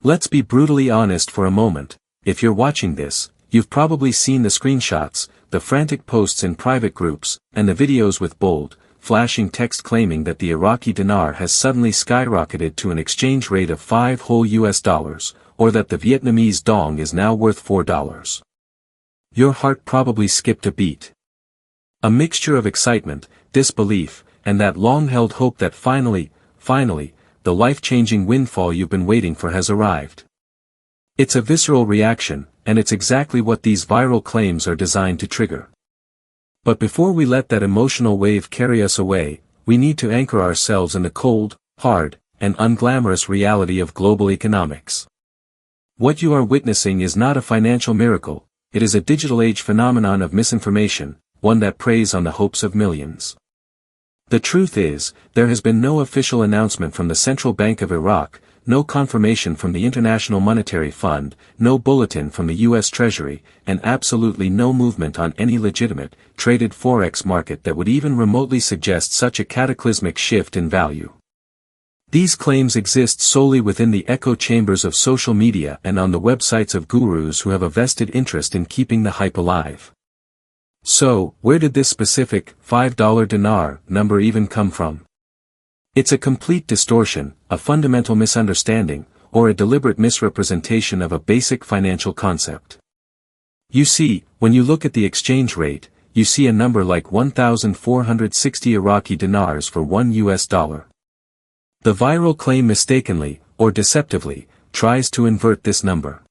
Let's be brutally honest for a moment. If you're watching this, you've probably seen the screenshots, the frantic posts in private groups, and the videos with bold, flashing text claiming that the Iraqi dinar has suddenly skyrocketed to an exchange rate of $5 whole US dollars, or that the Vietnamese dong is now worth $4. Your heart probably skipped a beat. A mixture of excitement, disbelief, and that long-held hope that finally, the life-changing windfall you've been waiting for has arrived. It's a visceral reaction, and it's exactly what these viral claims are designed to trigger. But before we let that emotional wave carry us away, we need to anchor ourselves in the cold, hard, and unglamorous reality of global economics. What you are witnessing is not a financial miracle, it is a digital age phenomenon of misinformation, one that preys on the hopes of millions. The truth is, there has been no official announcement from the Central Bank of Iraq, no confirmation from the International Monetary Fund, no bulletin from the U.S. Treasury, and absolutely no movement on any legitimate, traded forex market that would even remotely suggest such a cataclysmic shift in value. These claims exist solely within the echo chambers of social media and on the websites of gurus who have a vested interest in keeping the hype alive. So, where did this specific $5 dinar number even come from? It's a complete distortion, a fundamental misunderstanding, or a deliberate misrepresentation of a basic financial concept. You see, when you look at the exchange rate, you see a number like 1,460 Iraqi dinars for $1 US. The viral claim mistakenly, or deceptively, tries to invert this number.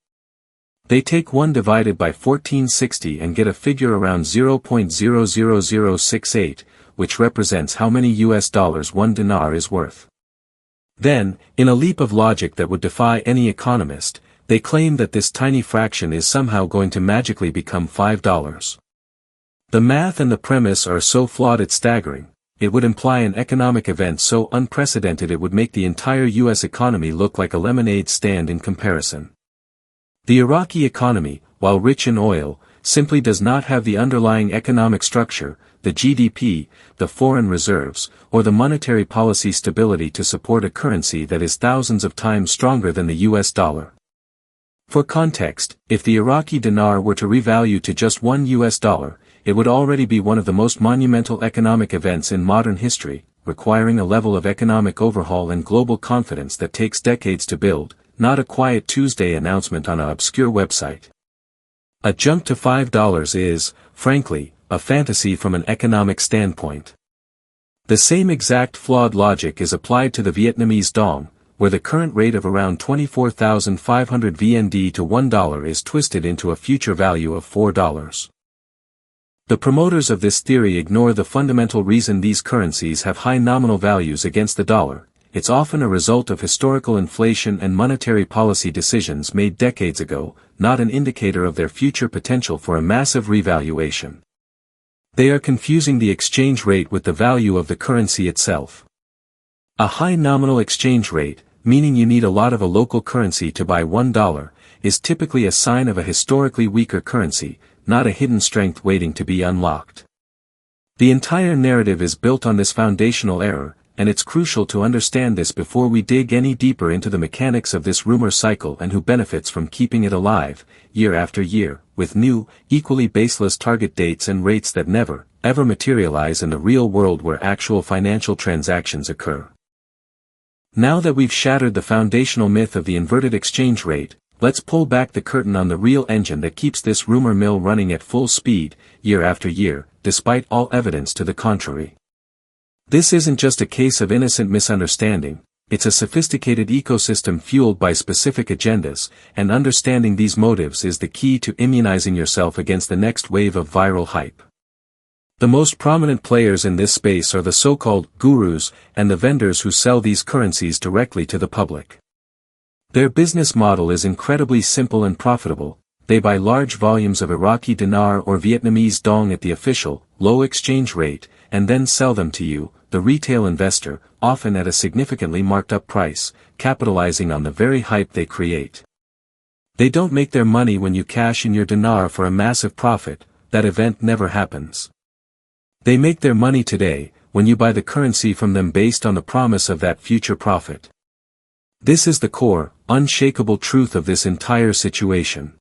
They take 1 divided by 1460 and get a figure around 0.00068, which represents how many US dollars 1 dinar is worth. Then, in a leap of logic that would defy any economist, they claim that this tiny fraction is somehow going to magically become $5. The math and the premise are so flawed it's staggering. It would imply an economic event so unprecedented it would make the entire US economy look like a lemonade stand in comparison. The Iraqi economy, while rich in oil, simply does not have the underlying economic structure, the GDP, the foreign reserves, or the monetary policy stability to support a currency that is thousands of times stronger than the US dollar. For context, if the Iraqi dinar were to revalue to just $1 US, it would already be one of the most monumental economic events in modern history, requiring a level of economic overhaul and global confidence that takes decades to build, not a quiet Tuesday announcement on an obscure website. A jump to $5 is, frankly, a fantasy from an economic standpoint. The same exact flawed logic is applied to the Vietnamese dong, where the current rate of around 24,500 VND to $1 is twisted into a future value of $4. The promoters of this theory ignore the fundamental reason these currencies have high nominal values against the dollar. It's often a result of historical inflation and monetary policy decisions made decades ago, not an indicator of their future potential for a massive revaluation. They are confusing the exchange rate with the value of the currency itself. A high nominal exchange rate, meaning you need a lot of a local currency to buy $1, is typically a sign of a historically weaker currency, not a hidden strength waiting to be unlocked. The entire narrative is built on this foundational error, and it's crucial to understand this before we dig any deeper into the mechanics of this rumor cycle and who benefits from keeping it alive, year after year, with new, equally baseless target dates and rates that never, ever materialize in the real world where actual financial transactions occur. Now that we've shattered the foundational myth of the inverted exchange rate, let's pull back the curtain on the real engine that keeps this rumor mill running at full speed, year after year, despite all evidence to the contrary. This isn't just a case of innocent misunderstanding, it's a sophisticated ecosystem fueled by specific agendas, and understanding these motives is the key to immunizing yourself against the next wave of viral hype. The most prominent players in this space are the so-called gurus and the vendors who sell these currencies directly to the public. Their business model is incredibly simple and profitable. They buy large volumes of Iraqi dinar or Vietnamese dong at the official, low exchange rate, and then sell them to you, the retail investor, often at a significantly marked up price, capitalizing on the very hype they create. They don't make their money when you cash in your dinar for a massive profit, that event never happens. They make their money today, when you buy the currency from them based on the promise of that future profit. This is the core, unshakable truth of this entire situation.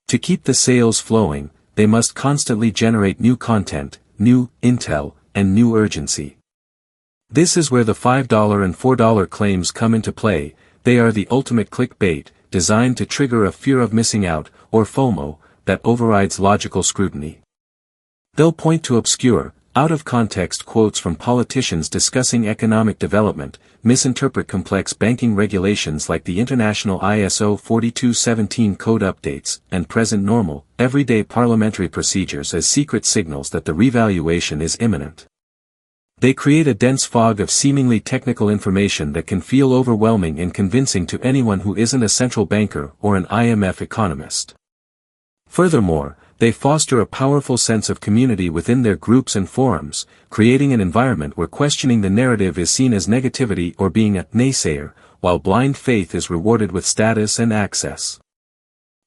To keep the sales flowing, they must constantly generate new content, new intel, and new urgency. This is where the $5 and $4 claims come into play. They are the ultimate clickbait, designed to trigger a fear of missing out, or FOMO, that overrides logical scrutiny. They'll point to obscure, out-of-context quotes from politicians discussing economic development, misinterpret complex banking regulations like the international ISO 4217 code updates, and present normal, everyday parliamentary procedures as secret signals that the revaluation is imminent. They create a dense fog of seemingly technical information that can feel overwhelming and convincing to anyone who isn't a central banker or an IMF economist. Furthermore, they foster a powerful sense of community within their groups and forums, creating an environment where questioning the narrative is seen as negativity or being a naysayer, while blind faith is rewarded with status and access.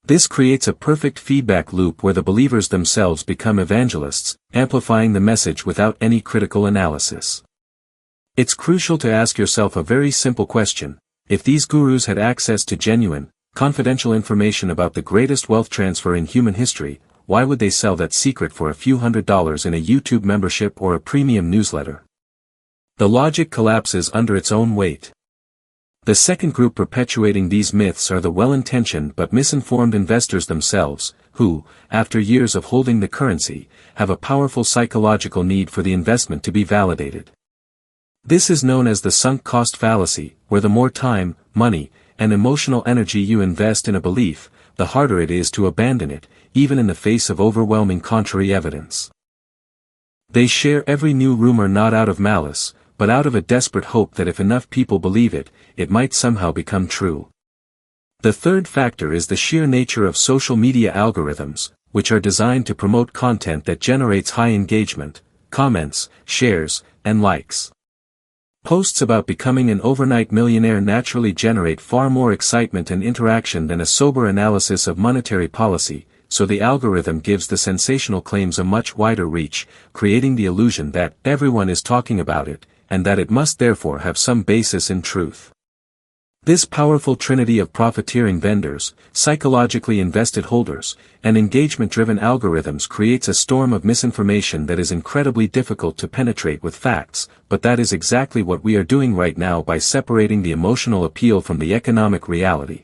This creates a perfect feedback loop where the believers themselves become evangelists, amplifying the message without any critical analysis. It's crucial to ask yourself a very simple question: if these gurus had access to genuine, confidential information about the greatest wealth transfer in human history, why would they sell that secret for a few $100s in a YouTube membership or a premium newsletter? The logic collapses under its own weight. The second group perpetuating these myths are the well-intentioned but misinformed investors themselves, who, after years of holding the currency, have a powerful psychological need for the investment to be validated. This is known as the sunk cost fallacy, where the more time, money, and emotional energy you invest in a belief, the harder it is to abandon it, even in the face of overwhelming contrary evidence. They share every new rumor not out of malice, but out of a desperate hope that if enough people believe it, it might somehow become true. The third factor is the sheer nature of social media algorithms, which are designed to promote content that generates high engagement, comments, shares, and likes. Posts about becoming an overnight millionaire naturally generate far more excitement and interaction than a sober analysis of monetary policy, so the algorithm gives the sensational claims a much wider reach, creating the illusion that everyone is talking about it, and that it must therefore have some basis in truth. This powerful trinity of profiteering vendors, psychologically invested holders, and engagement-driven algorithms creates a storm of misinformation that is incredibly difficult to penetrate with facts, but that is exactly what we are doing right now by separating the emotional appeal from the economic reality.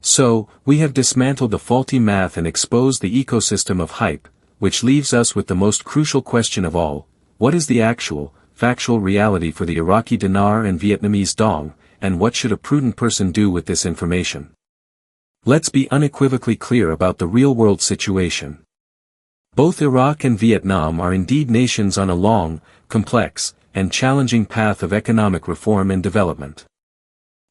So, we have dismantled the faulty math and exposed the ecosystem of hype, which leaves us with the most crucial question of all: what is the actual, factual reality for the Iraqi dinar and Vietnamese dong, and what should a prudent person do with this information? Let's be unequivocally clear about the real-world situation. Both Iraq and Vietnam are indeed nations on a long, complex, and challenging path of economic reform and development.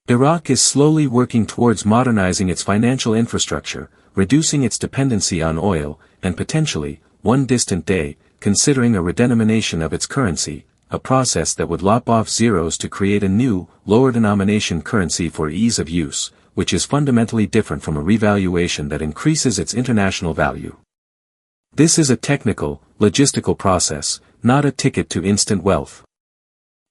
Iraq is slowly working towards modernizing its financial infrastructure, reducing its dependency on oil, and potentially, one distant day, considering a redenomination of its currency, a process that would lop off zeros to create a new, lower denomination currency for ease of use, which is fundamentally different from a revaluation that increases its international value. This is a technical, logistical process, not a ticket to instant wealth.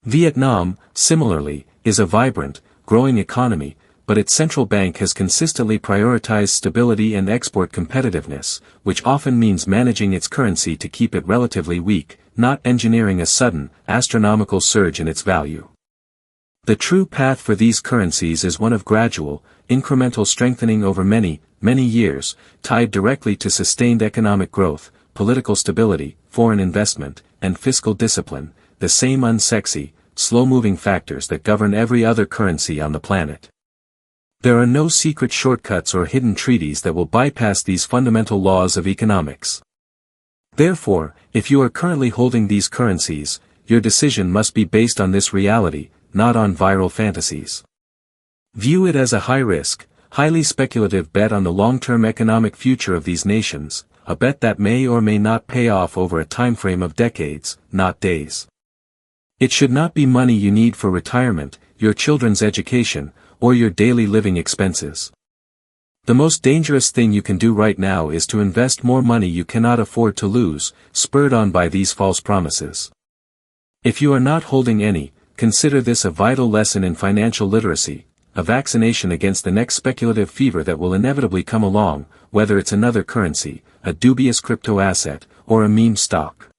Vietnam, similarly, is a vibrant, growing economy, but its central bank has consistently prioritized stability and export competitiveness, which often means managing its currency to keep it relatively weak, not engineering a sudden, astronomical surge in its value. The true path for these currencies is one of gradual, incremental strengthening over many, many years, tied directly to sustained economic growth, political stability, foreign investment, and fiscal discipline, the same unsexy, slow-moving factors that govern every other currency on the planet. There are no secret shortcuts or hidden treaties that will bypass these fundamental laws of economics. Therefore, if you are currently holding these currencies, your decision must be based on this reality, not on viral fantasies. View it as a high-risk, highly speculative bet on the long-term economic future of these nations, a bet that may or may not pay off over a timeframe of decades, not days. It should not be money you need for retirement, your children's education, or your daily living expenses. The most dangerous thing you can do right now is to invest more money you cannot afford to lose, spurred on by these false promises. If you are not holding any, consider this a vital lesson in financial literacy, a vaccination against the next speculative fever that will inevitably come along, whether it's another currency, a dubious crypto asset, or a meme stock.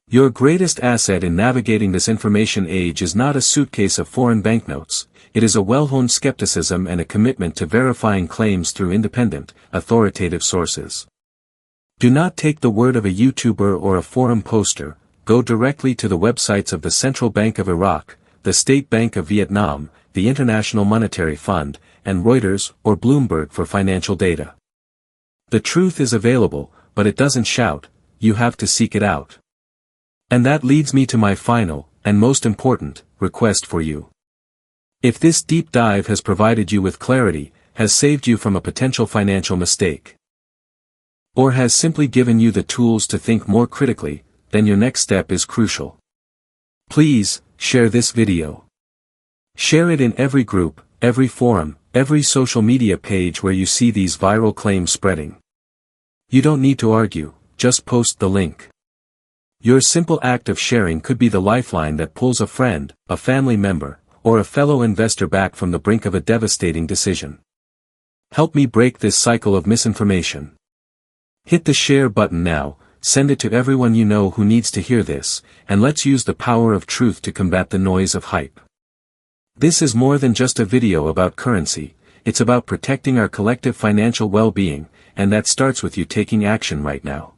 Your greatest asset in navigating this information age is not a suitcase of foreign banknotes, it is a well-honed skepticism and a commitment to verifying claims through independent, authoritative sources. Do not take the word of a YouTuber or a forum poster, go directly to the websites of the Central Bank of Iraq, the State Bank of Vietnam, the International Monetary Fund, and Reuters or Bloomberg for financial data. The truth is available, but it doesn't shout, you have to seek it out. And that leads me to my final, and most important, request for you. If this deep dive has provided you with clarity, has saved you from a potential financial mistake, or has simply given you the tools to think more critically, then your next step is crucial. Please, share this video. Share it in every group, every forum, every social media page where you see these viral claims spreading. You don't need to argue, just post the link. Your simple act of sharing could be the lifeline that pulls a friend, a family member, or a fellow investor back from the brink of a devastating decision. Help me break this cycle of misinformation. Hit the share button now, send it to everyone you know who needs to hear this, and let's use the power of truth to combat the noise of hype. This is more than just a video about currency, it's about protecting our collective financial well-being, and that starts with you taking action right now.